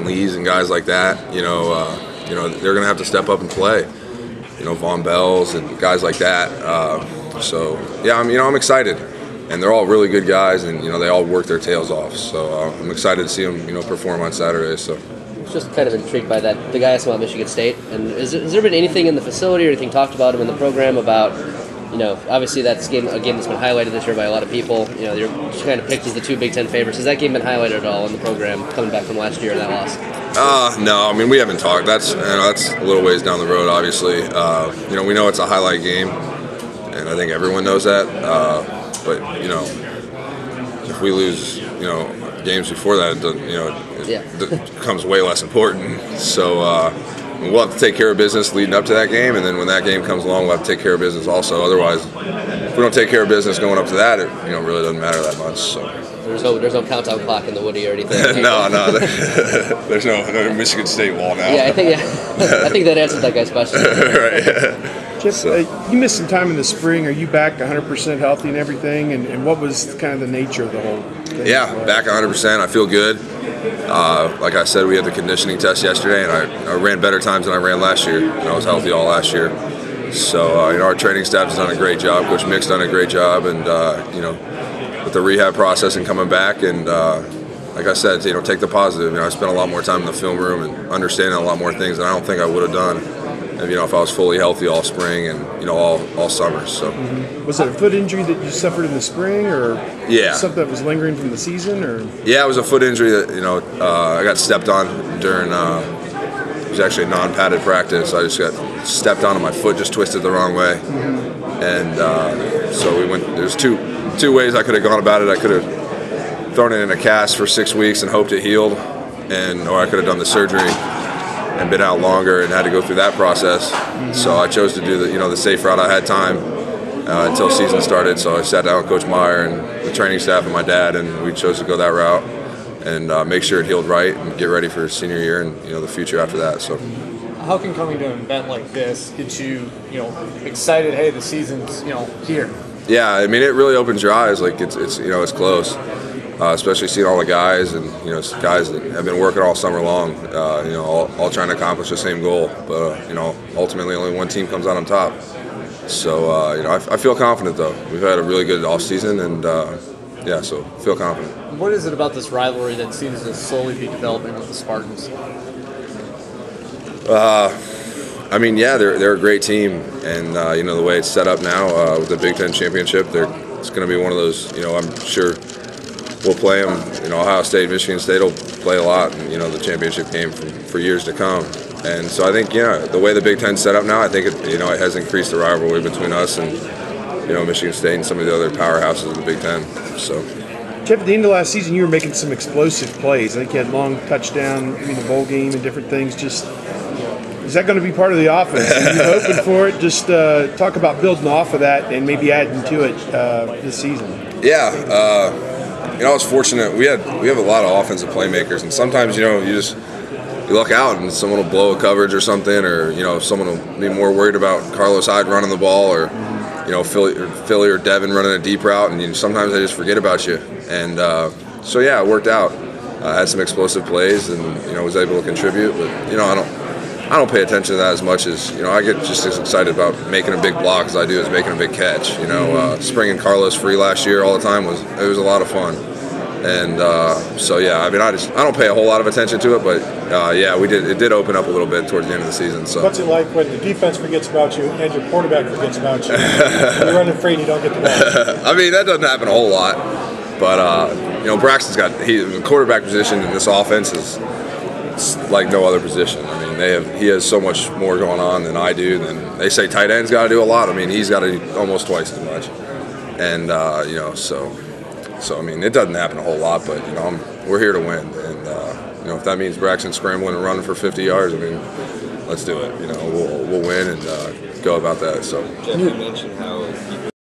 Lees and guys like that, they're going to have to step up and play. Von Bells and guys like that. So yeah, I'm excited, and they're all really good guys, and they all work their tails off. So I'm excited to see them, perform on Saturday. So. Just kind of intrigued by that. The guy asked about Michigan State, and has there been anything in the facility or anything talked about him in the program about, obviously that's a game that's been highlighted this year by a lot of people. You're just kind of picked as the two Big Ten favorites. Has that game been highlighted at all in the program coming back from last year and that loss? No, we haven't talked. That's a little ways down the road, obviously. We know it's a highlight game, and I think everyone knows that. But if we lose, games before that, it becomes way less important. So we'll have to take care of business leading up to that game, and then when that game comes along, we'll have to take care of business also. Otherwise, if we don't take care of business going up to that, it really doesn't matter that much. So. There's no countdown clock in the Woody or anything. No, there's no Michigan State wall now. Yeah, I think that answers that guy's question. Right. Jeff, you missed some time in the spring. Are you back 100% healthy and everything? And what was kind of the nature of the whole thing? Yeah, back 100%. I feel good. Like I said, we had the conditioning test yesterday, and I ran better times than I ran last year. And I was healthy all last year. So, our training staff has done a great job. Coach Mick's done a great job, and with the rehab process and coming back, and like I said, take the positive. I spent a lot more time in the film room and understanding a lot more things than I don't think I would have done. If I was fully healthy all spring and all summer. So was it a foot injury that you suffered in the spring, or something that was lingering from the season, or? Yeah, it was a foot injury that I got stepped on during. It was actually a non-padded practice. I just got stepped on and my foot just twisted the wrong way, and so we went. There's two ways I could have gone about it. I could have thrown it in a cast for 6 weeks and hoped it healed, or I could have done the surgery and been out longer and had to go through that process. So I chose to do the safe route. I had time until season started, so I sat down with Coach Meyer and the training staff and my dad, and we chose to go that route and make sure it healed right and get ready for senior year and the future after that. So. How can coming to an event like this get you excited? Hey, the season's here. Yeah, it really opens your eyes. Like it's close. Especially seeing all the guys and guys that have been working all summer long, all trying to accomplish the same goal. But ultimately, only one team comes out on top. So I feel confident though. We've had a really good off season, and so feel confident. What is it about this rivalry that seems to slowly be developing with the Spartans? They're a great team, and the way it's set up now with the Big Ten championship, it's going to be one of those. I'm sure. We'll play them. Ohio State, Michigan State will play a lot in the championship game for years to come. And so I think the way the Big Ten's set up now, I think it has increased the rivalry between us and Michigan State and some of the other powerhouses of the Big Ten. So. Jeff, at the end of last season, you were making some explosive plays. I think you had long touchdown in the bowl game and different things. Just is that going to be part of the offense? Are you hoping for it? Just talk about building off of that and maybe adding to it this season. Yeah. I was fortunate. We have a lot of offensive playmakers, and sometimes you look out and someone will blow a coverage or something, or someone will be more worried about Carlos Hyde running the ball, or Philly or Devin running a deep route, and sometimes they just forget about you. And it worked out. I had some explosive plays, and was able to contribute. But I don't pay attention to that as much as I get just as excited about making a big block as I do as making a big catch. Springing Carlos free last year all the time was a lot of fun. And I don't pay a whole lot of attention to it, but it did open up a little bit towards the end of the season. So what's it like when the defense forgets about you and your quarterback forgets about you? You're running free and you don't get the ball. That doesn't happen a whole lot, but Braxton's got the quarterback position in this offense is like no other position. He has so much more going on than I do. And they say tight end's got to do a lot. He's got to do almost twice as much, and So it doesn't happen a whole lot, but we're here to win, and if that means Braxton scrambling and running for 50 yards, let's do it. We'll win and go about that. So Jeff, you mentioned how